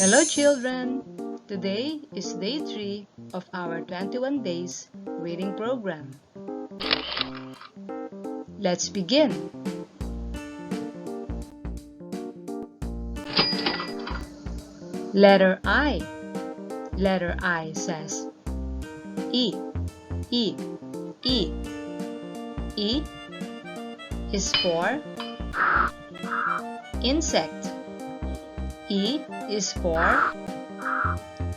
Hello children! Today is day 3 of our 21 days reading program. Let's begin! Letter I. Letter I says E, E, E. E is for insect. E is for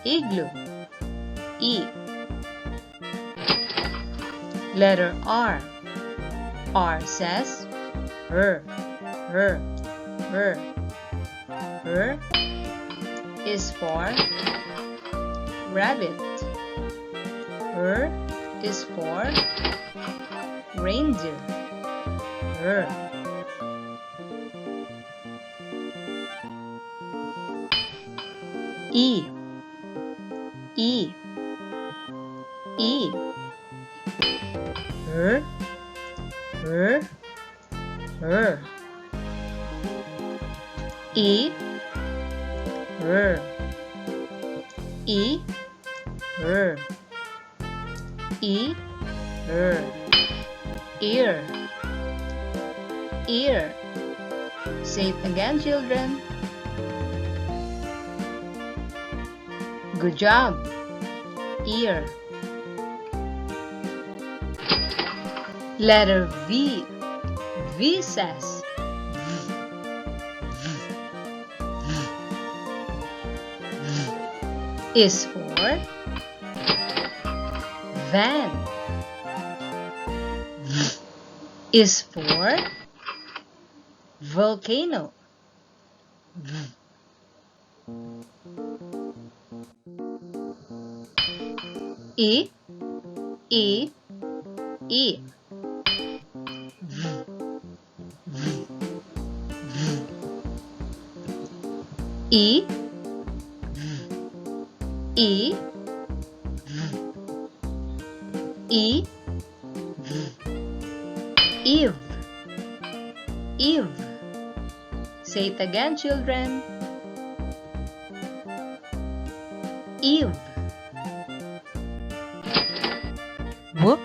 igloo. E. Letter R. R says R, R, R. R is for rabbit. R is for reindeer. R. E, E, E. R, R, R. E, R. E, R. E, R. Ear, ear. Say it again, children. Good job. Ear. Letter V. V says is for van. Is for volcano. E, E, E. E, E, E. Eve, Eve. Say it again, children. Eve. W,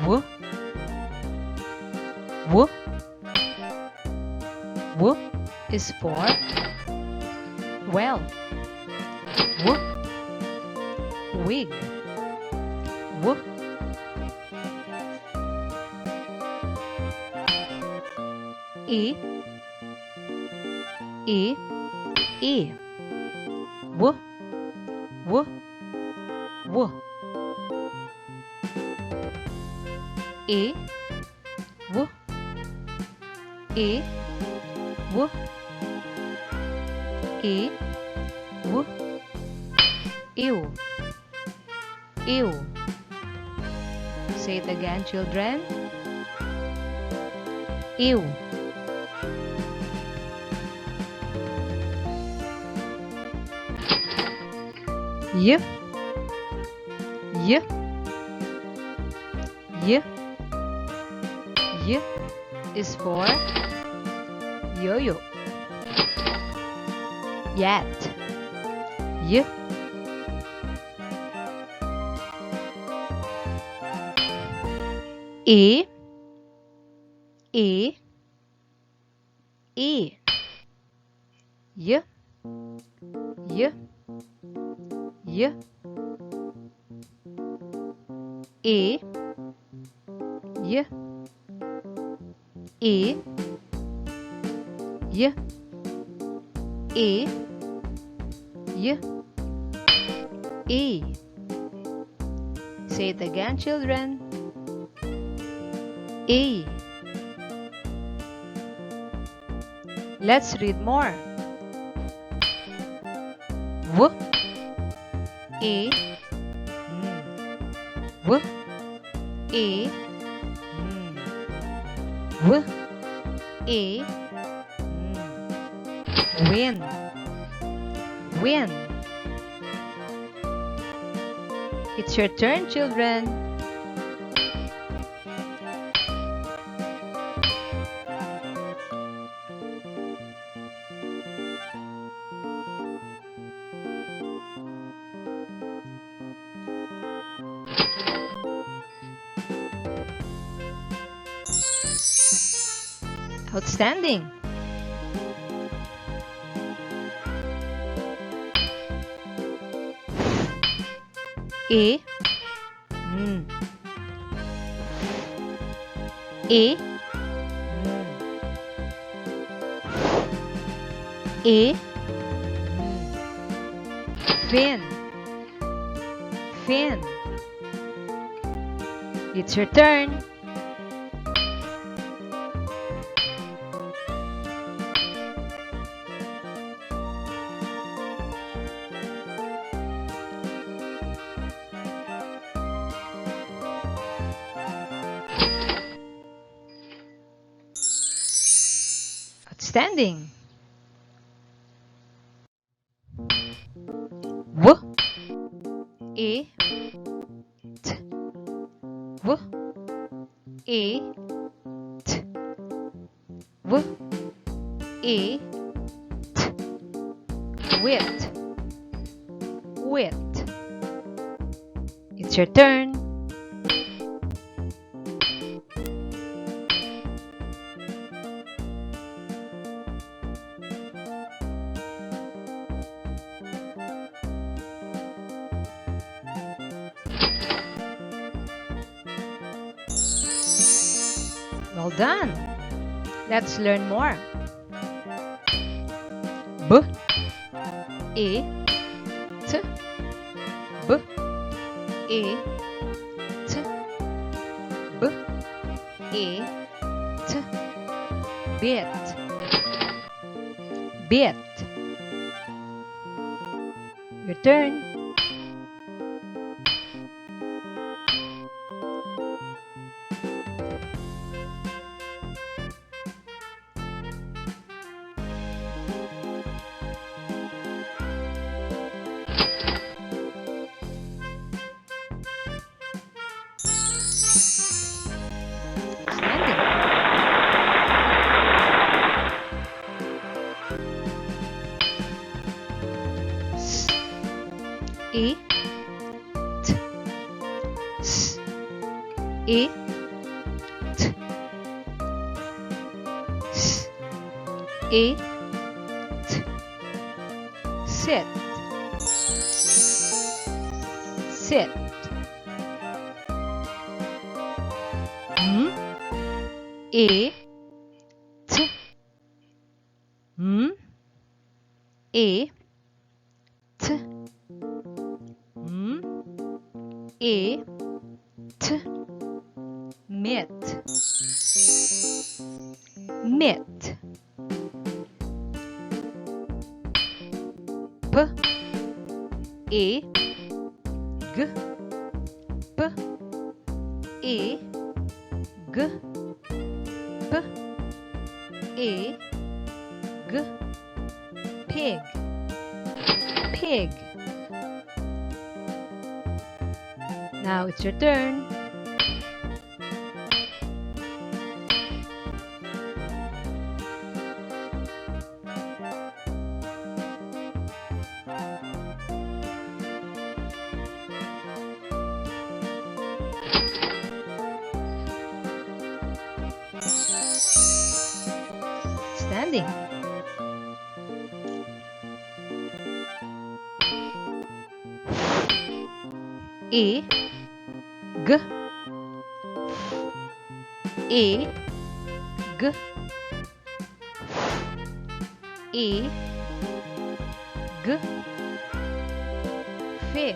W, W, W is for well. W, wig. W, E, E, E. W, W, W. E, W, E, W, E, W. Ew, ew. Say it again, children. Ew. Y, Y, Y. Y is for yo-yo. Yet. Y. E, E, E. Y, Y, Y. E, Y, E, Y, E, Y, E. Say it again, children. E. Let's read more. W, E, W, E, W, E, win, win. It's your turn, children. Outstanding. A. Mm. A. Mm. A. Fin. Fin. It's your turn. Outstanding. W. A. T. W. A. T. W. A. T. Wit. Wit. It's your turn. Well done. Let's learn more. B. A. T. B. A. T. B. A. T. Bit. Bit. Your turn. Outstanding. S. A. T. S. A. T. S. A. T. Sit. Sit. M. A. T. M. A. T. M. A. T. Mit. Mit. P. A. G. P. A. G. P. A. G. Pig. Pig. Now it's your turn. Standing. A. G. A. G. A. G. Fig.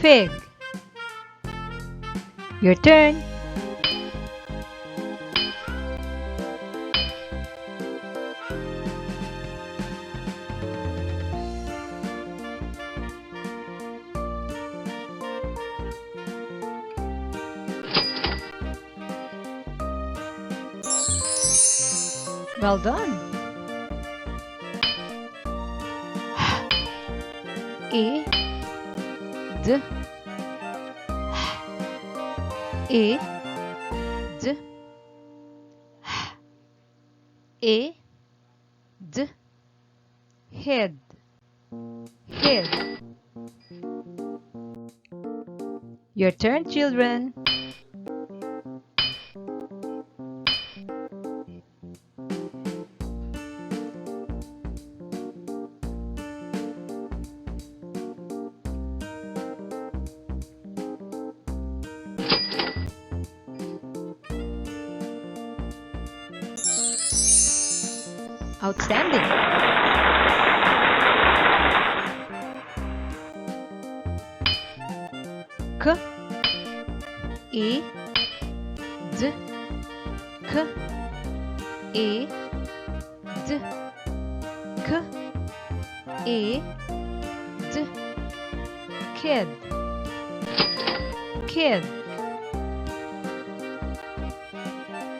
Fig. Your turn. Well done. A. D. A. D. A. D. Head. Head. Your turn, children. Outstanding. K, E, D, K, E, D, K, E, D. Kid. Kid.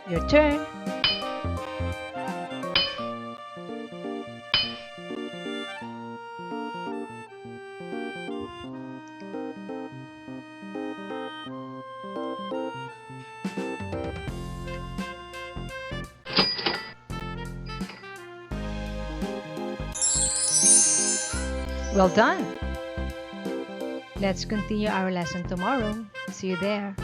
Your turn. Well done. Let's continue our lesson tomorrow. See you there.